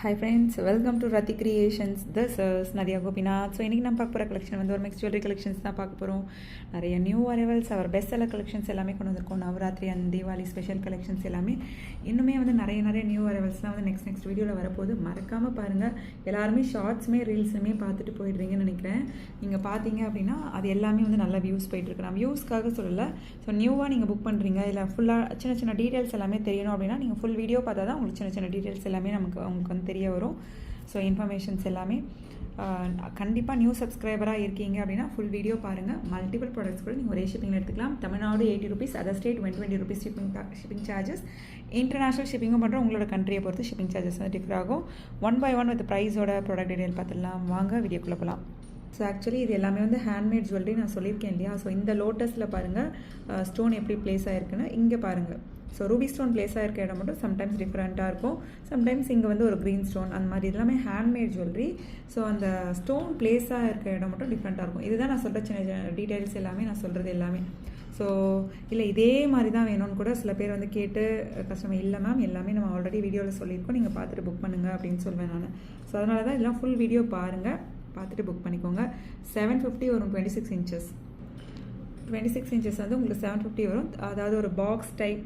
Hi friends, welcome to Rati Creations. This is Nadia Gopinath. So இன்னைக்கு நம்ம பார்க்க போகிற கலெக்ஷன் வந்து ஒரு மிக்ஸ் ஜுவல்லரி கலெக்ஷன்ஸ் தான் பார்க்க போகிறோம். நிறைய new arrivals our best seller collections எல்லாமே கொண்டு வந்திருக்கோம். Navaratri and Deepavali special collections எல்லாமே இன்னுமே வந்து நிறைய நியூ அரைவல்ஸ்லாம் வந்து நெக்ஸ்ட் வீடியோவில் வரப்போகுது. மறக்காமல் பாருங்கள். எல்லாருமே ஷார்ட்ஸுமே ரீல்ஸுமே பார்த்துட்டு போயிடுறீங்கன்னு நினைக்கிறேன். நீங்கள் பார்த்தீங்க அப்படின்னா அது எல்லாமே வந்து நல்ல வியூஸ் போயிட்டுருக்கு. நான் வியூஸ்க்காக சொல்லலை. ஸோ நியூவாக நீங்கள் புக் பண்ணுறீங்க இல்லை ஃபுல்லாக சின்ன டீட்டெயில்ஸ் எல்லாமே தெரியணும் அப்படின்னா நீங்கள் ஃபுல் வீடியோ பார்த்தா தான் உங்களுக்கு சின்ன டீட்டெயில்ஸ் எல்லாமே உங்களுக்கு வந்து தெரிய வரும். ஸோ இன்ஃபர்மேஷன்ஸ் எல்லாமே கண்டிப்பாக நியூ சப்ஸ்கிரைபராக இருக்கீங்க அப்படின்னா ஃபுல் வீடியோ பாருங்கள். மல்டிபிள் ப்ராடக்ட்ஸ் கூட நீங்கள் ஒரே ஷிப்பிங்கில் எடுத்துக்கலாம். Tamil Nadu 80 rupees, other state 20 rupees shipping charges. International ஷிப்பிங்கும் பண்ணுறோம். உங்களோட கண்ட்ரியை பொறுத்து ஷிப்பிங் சார்ஜஸ் வந்து டிஃபர் ஆகும். 1 by 1 வித் ப்ரைஸோட ப்ராடக்ட் டீடைல் பார்த்துடலாம். வாங்க வீடியோக்குள்ளே போகலாம். ஸோ ஆக்சுவலி இது எல்லாமே வந்து ஹேண்ட்மேட் ஜுவல்லரி நான் சொல்லியிருக்கேன் இல்லையா. ஸோ இந்த லோட்டஸில் பாருங்கள் ஸ்டோன் எப்படி ப்ளேஸ் ஆகிருக்குன்னு இங்கே பாருங்கள். ஸோ ரூபி ஸ்டோன் ப்ளேஸ் ஆகிருக்க இடம் மட்டும் சம்டைம்ஸ் டிஃப்ரெண்ட்டாக இருக்கும். சம்டைம்ஸ் இங்கே வந்து ஒரு க்ரீன் ஸ்டோன் அந்த மாதிரி எல்லாமே ஹேண்ட்மேட் ஜுவல்லரி. ஸோ அந்த ஸ்டோன் ப்ளேஸாக இருக்க இடம் மட்டும் டிஃப்ரெண்ட்டாக இருக்கும். இதுதான் நான் சொல்கிற சின்ன டீட்டெயில்ஸ் எல்லாமே நான் சொல்கிறது எல்லாமே. ஸோ இல்லை இதே மாதிரி தான் வேணும்னு கூட சில பேர் வந்து கேட்டு கஸ்டமர் இல்லை மேம் எல்லாமே நம்ம ஆல்ரெடி வீடியோவில் சொல்லியிருக்கோம், நீங்கள் பார்த்துட்டு புக் பண்ணுங்கள் அப்படின்னு சொல்வேன் நான். ஸோ அதனால தான் எல்லாம் ஃபுல் வீடியோ பாருங்கள், பார்த்துட்டு புக் பண்ணிக்கோங்க. 750 வரும் 26 inches. 26 inches வந்து உங்களுக்கு 750 வரும். அதாவது ஒரு பாக்ஸ் டைப்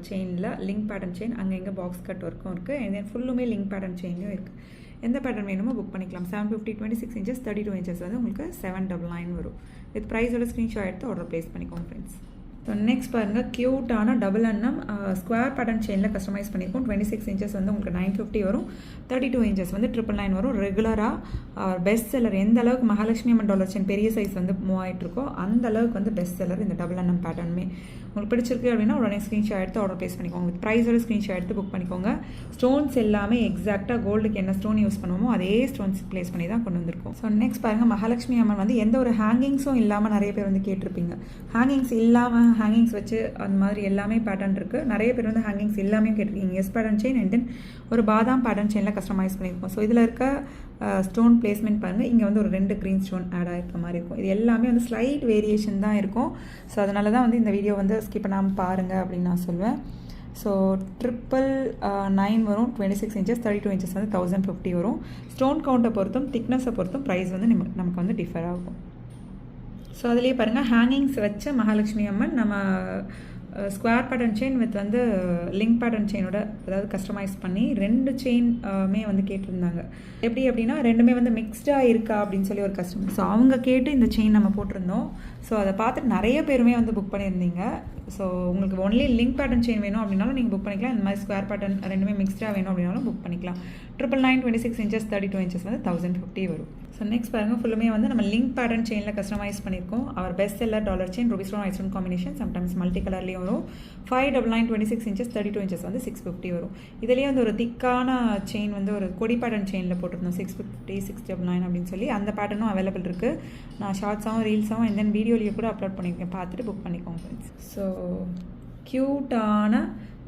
செயினில் லிங்க் பேட்டர்ன் செயின், அங்கே எங்கே பாக்ஸ் கட் ஒர்க்கும் இருக்குது. அண்ட் தென் ஃபுல்லுமே லிங்க் பேட்டர்ன் செயின்லையும் இருக்குது. எந்த பேட்டர்ன் வேணுமோ புக் பண்ணிக்கலாம். 750 26 inches 32 inches வந்து உங்களுக்கு 799 வரும். வித் ப்ரைஸோட ஸ்க்ரீன்ஷாட் எடுத்து ஆர்டர் ப்ளேஸ் பண்ணிக்கோங்க ஃப்ரெண்ட்ஸ். ஸோ நெக்ஸ்ட் பாருங்கள், க்யூட்டான டபுள் அன்னம் ஸ்கொயர் பேட்டர்ன் செயினில் கஸ்டமைஸ் பண்ணியிருக்கோம். 26 inches வந்து உங்களுக்கு 950 வரும். 32 inches வந்து 999 வரும். ரெகுலராக பெஸ்ட் செல்லர் எந்த அளவுக்கு மகாலட்சுமி அம்மன் டாலர் செயின் பெரிய சைஸ் வந்து மூவ் ஆகிட்டு இருக்கோ அந்த அளவுக்கு வந்து பெஸ்ட் செல்லர் இந்த டபுள் அன்னம் பேட்டர்னுமே. உங்களுக்கு பிடிச்சிருக்கு அப்படின்னா உடனே ஸ்க்ரீன்ஷாட் எடுத்து ஆர்டர் ப்ளேஸ் பண்ணிக்கோங்க. வித் ப்ரைஸோட ஸ்க்ரீன்ஷாட் எடுத்து புக் பண்ணிக்கோங்க. ஸ்டோன்ஸ் எல்லாமே எக்ஸாக்டாக கோல்டுக்கு என்ன ஸ்டோன் யூஸ் பண்ணுவோமோ அதே ஸ்டோன்ஸ் ப்ளேஸ் பண்ணி தான் கொண்டு வந்திருக்கோம். ஸோ நெக்ஸ்ட் பாருங்கள், மகாலட்சுமி அம்மன் வந்து எந்த ஒரு ஹேங்கிங்ஸும் இல்லாமல் நிறைய பேர் வந்து கேட்டிருப்பீங்க. ஹேங்கிங்ஸ் இல்லாமல் ஹேங்கிங்ஸ் வச்சு அந்த மாதிரி எல்லாமே பேட்டர்ன் இருக்குது. நிறைய பேர் வந்து ஹேங்கிங்ஸ் எல்லாமே கேட்டிருக்கீங்க. S pattern chain and then ஒரு பாதாம் பேட்டர்ன் செயினில் கஸ்டமைஸ் பண்ணியிருக்கோம். ஸோ இதில் இருக்க ஸ்டோன் பிளேஸ்மெண்ட் பாருங்கள், இங்கே வந்து ஒரு 2 க்ரீன் ஸ்டோன் ஆட் ஆகிருக்க மாதிரி இருக்கும். இது எல்லாமே வந்து ஸ்லைட் வேரியேஷன் தான் இருக்கும். ஸோ அதனால தான் வந்து இந்த வீடியோ வந்து ஸ்கிப் பண்ணாமல் பாருங்கள் அப்படின்னு நான் சொல்வேன். ஸோ 999 வரும். 26 inches 32 inches வந்து 1050 வரும். ஸ்டோன் கவுண்ட்டை பொறுத்தும் திக்னஸை பொறுத்தும் ப்ரைஸ் வந்து நமக்கு வந்து டிஃபர் ஆகும். ஸோ அதுலேயே பாருங்கள், ஹேங்கிங்ஸ் வச்ச மகாலட்சுமி அம்மன் நம்ம ஸ்கொயர் பேட்டர்ன் செயின் வித் வந்து லிங்க் பேட்டர்ன் செயினோட அதாவது கஸ்டமைஸ் பண்ணி 2 செயின்மே வந்து கேட்டிருந்தாங்க. எப்படி அப்படின்னா ரெண்டுமே வந்து மிக்ஸ்டாக இருக்கா அப்படின்னு சொல்லி ஒரு கஸ்டமர். ஸோ அவங்க கேட்டு இந்த செயின் நம்ம போட்டிருந்தோம். ஸோ அதை பார்த்துட்டு நிறைய பேருமே வந்து புக் பண்ணியிருந்தீங்க. ஸோ உங்களுக்கு ஒன்லி லிங்க் பேட்டர்ன் செயின் வேணும் அப்படின்னாலும் நீங்கள் புக் பண்ணிக்கலாம். இந்த மாதிரி ஸ்கொயர் பேட்டர்ன் ரெண்டுமே மிக்ஸ்டாக வேணும் அப்படின்னாலும் புக் பண்ணிக்கலாம். 999 26 inches 32 inches வந்து 1050 வரும். ஸோ நெக்ஸ்ட் பாருங்கள், ஃபுல்லுமே வந்து நம்ம லிங்க் பேட்டர்ன் செயினில் கஸ்டமைஸ் பண்ணியிருக்கோம். Our best seller dollar chain ruby stone white stone combination, sometimes multi கலர்லேயும் வரும். 599 26 inches 32 inches வந்து 650 வரும். இதுலேயே வந்து ஒரு திக்கான செயின் வந்து ஒரு கொடி பேட்டர்ன் செயினில் போட்டிருந்தோம் 650 699 அப்படின்னு சொல்லி. அந்த பேட்டர்னும் அவைலபிள் இருக்குது. நான் ஷார்ட்ஸாகவும் ரீல்ஸாகவும் அண்ட் தென் வீடியோலேயே கூட அப்லோட் பண்ணியிருக்கேன், பார்த்துட்டு புக் பண்ணிக்கோங்க ஃப்ரெண்ட்ஸ். ஸோ க்யூட்டான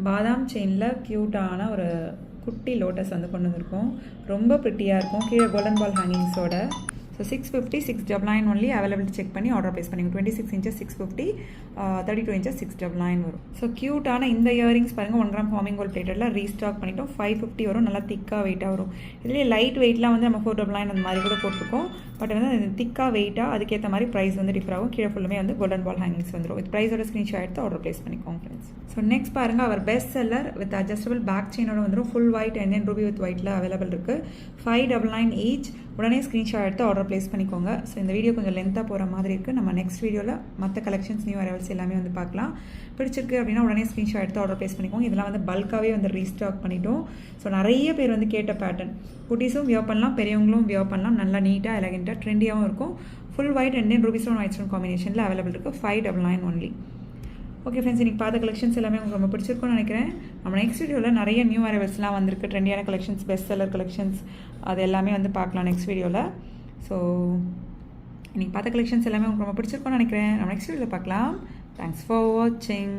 பாதாம் செயினில் க்யூட்டான ஒரு குட்டி லோட்டஸ் வந்து கொண்டு வந்திருக்கோம். ரொம்ப ப்ரிட்டியாக இருக்கும். கீழே கோல்டன் பால் ஹேங்கிங்ஸோட. ஸோ 650 699 ஒன்லி அவைலபிள் செக் பண்ணி ஆர்டர் ப்ளேஸ் பண்ணிங்க. 26 inches 650, 32 inches 699 வரும். ஸோ க்யூட்டான இந்த இயரிங்ஸ் பாருங்கள், 1 gram ஃபார்மிங் கோல்ட் பிளேட்டடில் ரீஸ்டாக் பண்ணிட்டோம். 550 வரும். நல்லா திக்காக வெயிட்டாக வரும். இதுலேயே லைட் வெயிட்லாம் வந்து நம்ம 499 அந்த மாதிரி கூட போட்டிருக்கோம். பட் வந்து திக்காக வெயிட்டாக அதுக்கேற்ற மாதிரி ப்ரைஸ் வந்து டிஃபர் ஆகும். கீழே ஃபுல்லுமே வந்து கோல்டன் பால் ஹேங்கிங்ஸ் வந்துடும். வித் ப்ரைஸோட ஸ்க்ரீன்ஷாட் எடுத்து ஆர்டர் ப்ளேஸ் பண்ணிக்கோங்க ஃப்ரெண்ட்ஸ். ஸோ நெக்ஸ்ட் பாருங்கள், our best seller with adjustable back செயினோட வந்துடும். Full white and then ruby with ஒயிட்டில் அவைலபிள் இருக்குது. 599 ஈச். உடனே ஸ்க்ரீன்ஷாட் எடுத்து ஆர்டர் ப்ளேஸ் பண்ணிக்கோங்க. ஸோ இந்த வீடியோ கொஞ்சம் லென்த்தாக போகிற மாதிரி இருக்குது. நம்ம நெக்ஸ்ட் வீடியோவில் மற்ற கலெக்ஷன்ஸ் நியூ அரைவல்ஸ் எல்லாமே வந்து பார்க்கலாம். பிடிச்சிருக்கு அப்படின்னா உடனே ஸ்க்ரீன்ஷாட் எடுத்து ஆர்டர் ப்ளேஸ் பண்ணிக்கோங்க. இதெல்லாம் வந்து பல்காகவே வந்து ரீஸ்டாக் பண்ணிட்டோம். ஸோ நிறைய பேர் வந்து கேட்ட பேட்டர்ன். குட்டீஸும் வியர் பண்ணலாம், பெரியவங்களும் வியர் பண்ணலாம். நல்லா நீட்டாக எலகெண்ட்டாக ட்ரெண்டியாகவும் இருக்கும். Full white and then Ruby stone white stone காம்பினேஷனில் அவைலபிள் இருக்குது. 599 ஒன்லி. ஓகே ஃப்ரெண்ட்ஸ், இன்றைக்கி பார்த்த கலெக்ஷன்ஸ் எல்லாமே உங்களுக்கு ரொம்ப பிடிச்சிருக்கும்னு நினைக்கிறேன். நம்ம நெக்ஸ்ட் வீடியோவில் நிறைய நியூ அரைவல்ஸ்லாம் வந்திருக்கு. ட்ரெண்டியான கலெக்ஷன்ஸ், பெஸ்ட் செல்லர் கலெக்ஷன்ஸ் அது எல்லாமே வந்து பார்க்கலாம் நெக்ஸ்ட் வீடியோவில். ஸோ இன்றைக்கி பார்த்த கலெக்ஷன்ஸ் எல்லாமே உங்களுக்கு ரொம்ப பிடிச்சிருக்கும்னு நினைக்கிறேன். நம்ம நெக்ஸ்ட் வீடியோவில் பார்க்கலாம். தேங்க்ஸ் ஃபார் வாட்சிங்.